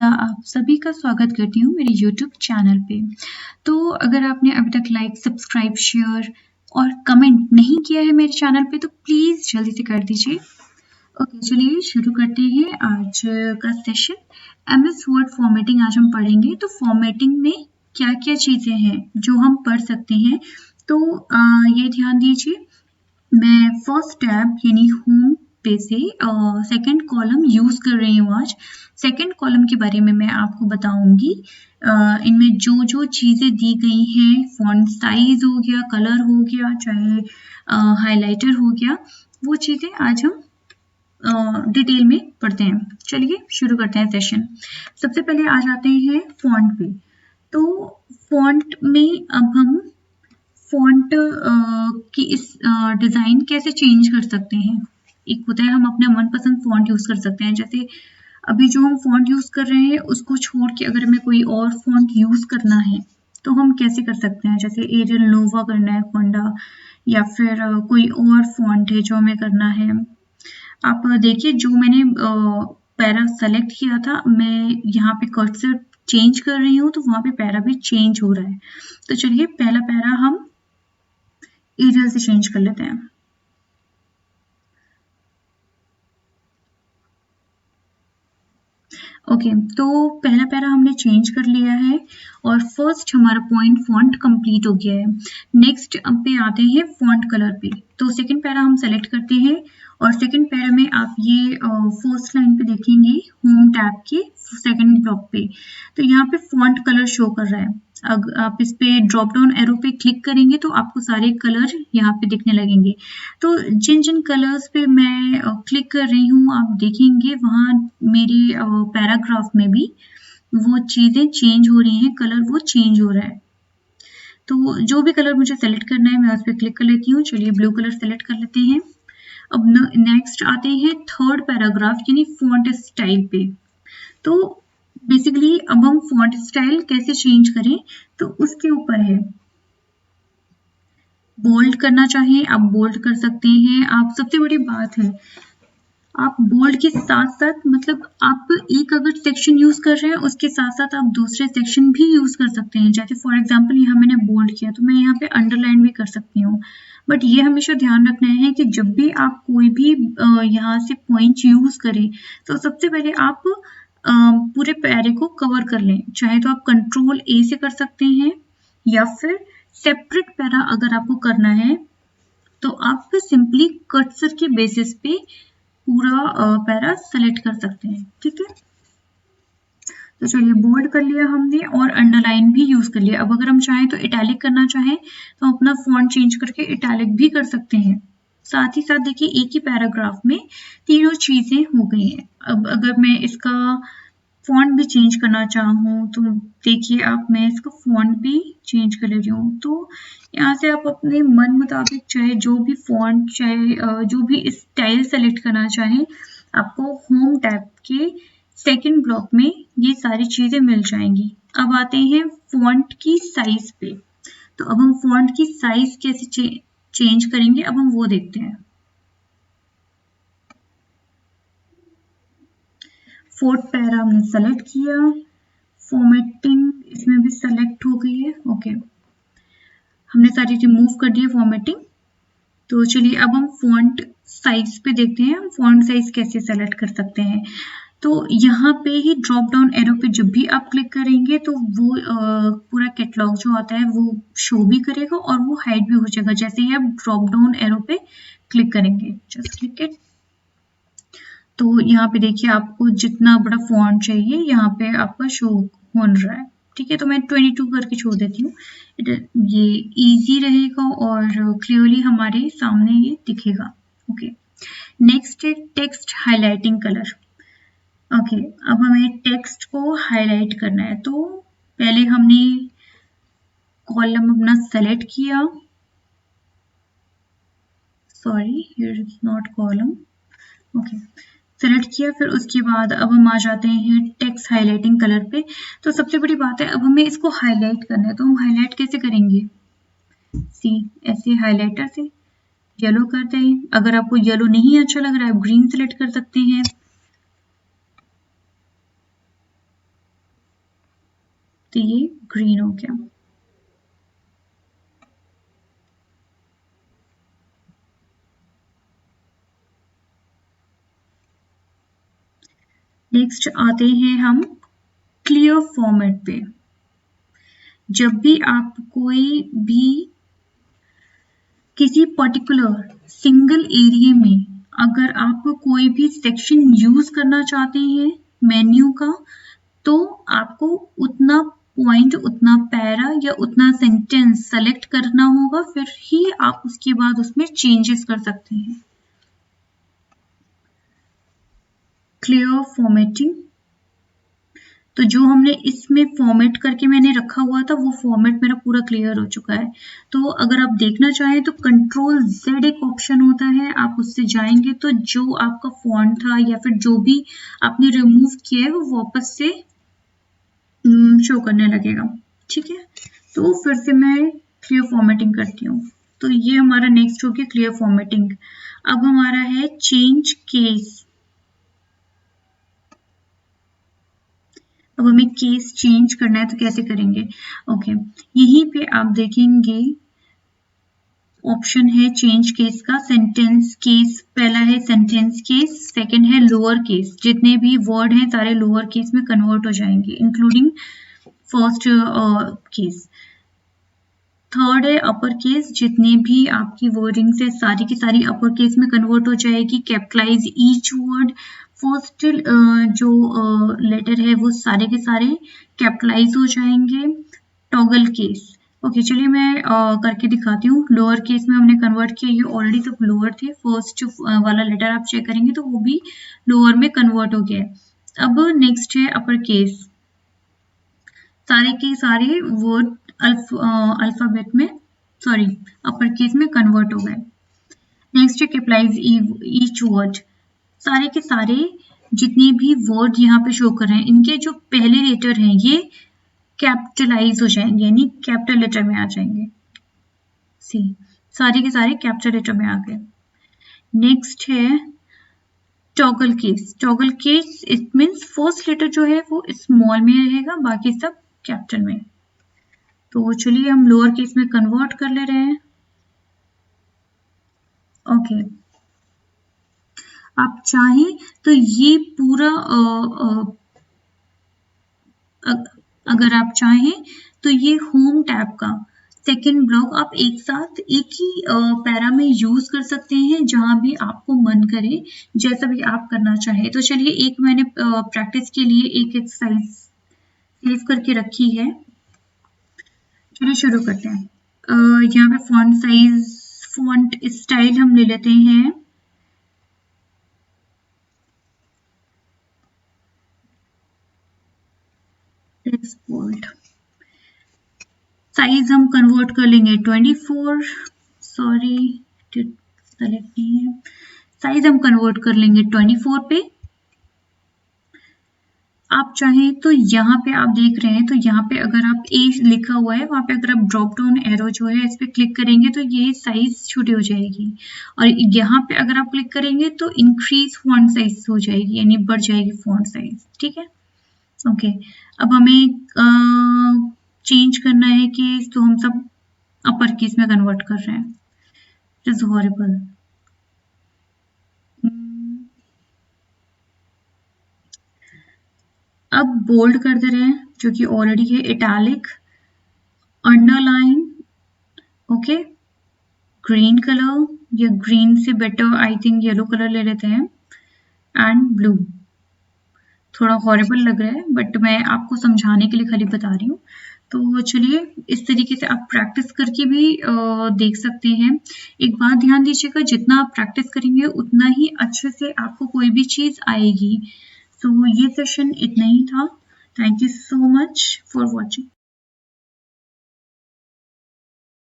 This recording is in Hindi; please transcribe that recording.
आप सभी का स्वागत करती हूँ मेरे YouTube चैनल पे। तो अगर आपने अभी तक लाइक, सब्सक्राइब, शेयर और कमेंट नहीं किया है मेरे चैनल पे तो प्लीज़ जल्दी से कर दीजिए। ओके, चलिए शुरू करते हैं आज का सेशन। MS वर्ड फॉर्मेटिंग आज हम पढ़ेंगे। तो फॉर्मेटिंग में क्या-क्या चीज़ें हैं जो हम पढ़ सकते हैं। तो ये ध्यान दीजिए, मैं फर्स्ट टैब यानी होम पे से सेकंड कॉलम यूज़ कर रही हूँ आज। सेकंड कॉलम के बारे में मैं आपको बताऊँगी। इनमें जो चीज़ें दी गई हैं, फ़ॉन्ट साइज़ हो गया, कलर हो गया, चाहे हाइलाइटर हो गया, वो चीज़ें आज हम डिटेल में पढ़ते हैं। चलिए शुरू करते हैं सेशन। सबसे पहले आ जाते हैं फ़ॉन्ट पे। तो फ़ॉन्ट में अब हम फ़ॉन्ट की इस डिज़ाइन कैसे चेंज कर सकते हैं। एक होता है हम अपना मनपसंद फ़ॉन्ट यूज़ कर सकते हैं। जैसे अभी जो हम फ़ॉन्ट यूज़ कर रहे हैं उसको छोड़ के अगर हमें कोई और फ़ॉन्ट यूज़ करना है तो हम कैसे कर सकते हैं। जैसे एरियल नोवा करना है फोंडा, या फिर कोई और फ़ॉन्ट है जो हमें करना है। आप देखिए, जो मैंने पैरा सेलेक्ट किया था, मैं यहाँ पे कर्सर चेंज कर रही हूँ तो वहाँ पे पैरा भी चेंज हो रहा है। तो चलिए पहला पैरा हम एरियल से चेंज कर लेते हैं। ओके, तो पहला पैरा हमने चेंज कर लिया है और फर्स्ट हमारा पॉइंट फॉन्ट कंप्लीट हो गया है। नेक्स्ट अब पे आते हैं फॉन्ट कलर पे। तो सेकंड पैरा हम सेलेक्ट करते हैं और सेकंड पैरा में आप ये फर्स्ट लाइन पे देखेंगे होम टैब के सेकंड ब्लॉक पे, तो यहाँ पे फॉन्ट कलर शो कर रहा है। अगर आप इस पे ड्रॉप डाउन एरो पे क्लिक करेंगे तो आपको सारे कलर यहाँ पे दिखने लगेंगे। तो जिन कलर्स पे मैं क्लिक कर रही हूँ आप देखेंगे वहाँ मेरे पैराग्राफ में भी वो चीज़ें चेंज हो रही हैं, कलर वो चेंज हो रहा है। तो जो भी कलर मुझे सेलेक्ट करना है मैं उस पर क्लिक कर लेती हूँ। चलिए ब्लू कलर सेलेक्ट कर लेते हैं। अब नेक्स्ट आते हैं थर्ड पैराग्राफ यानी फॉन्ट स्टाइल पे। तो बेसिकली अब हम फॉन्ट स्टाइल कैसे चेंज करें तो उसके ऊपर है। बोल्ड करना चाहें आप बोल्ड कर सकते हैं। आप सबसे बड़ी बात है आप बोल्ड के साथ-साथ मतलब आप एक अगर सेक्शन यूज़ कर रहे हैं उसके साथ-साथ आप दूसरे सेक्शन भी यूज़ कर सकते हैं। जैसे फॉर एग्ज़ाम्पल यहाँ मैंने बोल्ड किया तो मैं यहाँ पे अंडरलाइन भी कर सकती हूँ। बट ये हमेशा ध्यान रखना है कि जब भी आप कोई भी यहाँ से पॉइंट यूज़ करें तो सबसे पहले आप पूरे पैरे को कवर कर लें। चाहे तो आप कंट्रोल ए से कर सकते हैं या फिर सेपरेट पैरा अगर आपको करना है तो आप सिंपली कर्सर के बेसिस पे पूरा पैरा सेलेक्ट कर सकते हैं। ठीक है, तो चलिए बोल्ड कर लिया हमने और अंडरलाइन भी यूज कर लिया। अब अगर हम चाहें तो इटैलिक करना चाहें तो हम अपना फॉन्ट चेंज करके इटैलिक भी कर सकते हैं। साथ ही साथ देखिए एक ही पैराग्राफ में तीनों चीजें हो गई हैं। अब अगर मैं इसका फॉन्ट भी चेंज करना चाहूँ तो देखिए आप, मैं इसका फॉन्ट भी चेंज कर ले रही हूँ। तो यहाँ से आप अपने मन मुताबिक चाहे जो भी फॉन्ट, चाहे जो भी स्टाइल सेलेक्ट करना चाहें, आपको होम टैब के सेकंड ब्लॉक में ये सारी चीज़ें मिल जाएंगी। अब आते हैं फॉन्ट की साइज पे। तो अब हम फॉन्ट की साइज कैसे चेंज करेंगे, अब हम वो देखते हैं। फोर्थ पैरा हमने सेलेक्ट किया, फॉर्मेटिंग इसमें भी सेलेक्ट हो गई है। ओके, हमने सारी रिमूव कर दी है फॉर्मेटिंग। तो चलिए अब हम फॉन्ट साइज पे देखते हैं, हम फॉन्ट साइज कैसे सेलेक्ट कर सकते हैं। तो यहाँ पे ही ड्रॉप डाउन एरो पे जब भी आप क्लिक करेंगे तो वो पूरा कैटलॉग जो आता है वो शो भी करेगा और वो हाइड भी हो जाएगा जैसे ही आप ड्रॉप डाउन एरो पे क्लिक करेंगे। Just click it. तो यहाँ पे देखिए आपको जितना बड़ा फॉन्ट चाहिए यहाँ पे आपका शो हो रहा है। ठीक है, तो मैं 22 करके छोड़ देती हूँ। ये इजी रहेगा और क्लियरली हमारे सामने ये दिखेगा। ओके, नेक्स्ट है टेक्स्ट हाइलाइटिंग कलर। ओके, अब हमें टेक्स्ट को हाईलाइट करना है। तो पहले हमने कॉलम अपना सेलेक्ट किया, sorry here is not column. Okay, select किया, फिर उसके बाद अब हम आ जाते हैं टेक्स्ट हाइलाइटिंग कलर पे। तो सबसे बड़ी बात है अब हमें इसको हाईलाइट करना है। तो हम हाईलाइट कैसे करेंगे, सी ऐसे हाइलाइटर से येलो करते हैं। अगर आपको येलो नहीं अच्छा लग रहा है आप ग्रीन सेलेक्ट कर सकते हैं। तो ये ग्रीन हो गया। नेक्स्ट आते हैं हम क्लियर फॉर्मेट पे। जब भी आप कोई भी किसी पर्टिकुलर सिंगल एरिया में अगर आप कोई भी सेक्शन यूज करना चाहते हैं मेन्यू का, तो आपको उतना पॉइंट, उतना पैरा या उतना सेंटेंस सेलेक्ट करना होगा, फिर ही आप उसके बाद उसमें चेंजेस कर सकते हैं। क्लियर फॉर्मेटिंग, तो जो हमने इसमें फॉर्मेट करके मैंने रखा हुआ था वो फॉर्मेट मेरा पूरा क्लियर हो चुका है। तो अगर आप देखना चाहें तो कंट्रोल Z एक ऑप्शन होता है, आप उससे जाएंगे तो जो आपका फॉन्ट था या फिर जो भी आपने रिमूव किया है वो वापस से शो करने लगेगा। ठीक है, तो फिर से मैं क्लियर फॉर्मेटिंग करती हूँ। तो ये हमारा नेक्स्ट हो गया क्लियर फॉर्मेटिंग। अब हमारा है चेंज केस। अब हमें केस चेंज करना है तो कैसे करेंगे? ओके, यहीं पे आप देखेंगे ऑप्शन है चेंज केस का। सेंटेंस केस पहला है, सेंटेंस केस सेकंड है लोअर केस। जितने भी वर्ड हैं सारे लोअर केस में कन्वर्ट हो जाएंगे इंक्लूडिंग फर्स्ट केस। थर्ड है अपर केस, जितने भी आपकी वर्डिंग्स है सारी की सारी अपर केस में कन्वर्ट हो जाएगी। कैपिटलाइज ईच वर्ड, फर्स्ट जो लेटर है वो सारे के सारे कैपिटलाइज हो जाएंगे। टॉगल केस, ओके चलिए मैं करके दिखाती हूँ। लोअर केस में हमने कन्वर्ट किया, ये ऑलरेडी सब लोअर थे। फर्स्ट वाला लेटर आप चेक करेंगे तो वो भी लोअर में कन्वर्ट हो गया है। अब नेक्स्ट है अपर केस, सारे के सारे वर्ड अल्फाबेट में सॉरी अपर केस में कन्वर्ट हो गए। नेक्स्ट है कैपिटलाइज ईच वर्ड, सारे के सारे जितने भी वर्ड यहाँ पे शो कर रहे हैं इनके जो पहले लेटर हैं ये कैपिटलाइज हो जाएंगे, यानी कैपिटल लेटर में आ जाएंगे। सी, सारे के सारे कैपिटल लेटर में आ गए। नेक्स्ट है toggle case. Toggle case it means first letter जो है वो स्मॉल में रहेगा, बाकी सब कैपिटल में। तो चलिए हम लोअर केस में कन्वर्ट कर ले रहे हैं। ओके, आप चाहें तो ये पूरा अगर आप चाहें तो ये होम टैब का सेकेंड ब्लॉक आप एक साथ एक ही पैरा में यूज कर सकते हैं, जहां भी आपको मन करे, जैसा भी आप करना चाहे। तो चलिए एक मैंने प्रैक्टिस के लिए एक एक्सरसाइज सेव करके रखी है, चलिए शुरू करते हैं। यहाँ पे फॉन्ट साइज, फॉन्ट स्टाइल हम ले लेते हैं बोल्ड। साइज हम कन्वर्ट कर लेंगे 24, सॉरी सेलेक्ट नहीं है। साइज हम कन्वर्ट कर लेंगे 24 पे। आप चाहें तो यहाँ पे आप देख रहे हैं तो यहाँ पे अगर आप ए लिखा हुआ है वहां पे अगर आप ड्रॉप डाउन एरो जो है इस पे क्लिक करेंगे तो ये साइज छोटी हो जाएगी, और यहाँ पे अगर आप क्लिक करेंगे तो इंक्रीज फॉन्ट साइज हो जाएगी, यानी बढ़ जाएगी फॉन्ट साइज। ठीक है, ओके। अब हमें चेंज करना है केस, तो हम सब अपर केस में कन्वर्ट कर रहे हैं। It is horrible. अब बोल्ड कर दे रहे हैं जो कि ऑलरेडी है, italic, underline, okay, green colour या ग्रीन से better I think yellow colour ले लेते हैं, एंड ब्लू। थोड़ा हॉरिबल लग रहा है बट मैं आपको समझाने के लिए खाली बता रही हूँ। तो चलिए इस तरीके से आप प्रैक्टिस करके भी देख सकते हैं। एक बात ध्यान दीजिएगा, जितना आप प्रैक्टिस करेंगे उतना ही अच्छे से आपको कोई भी चीज़ आएगी। तो ये सेशन इतना ही था। Thank you so much for watching.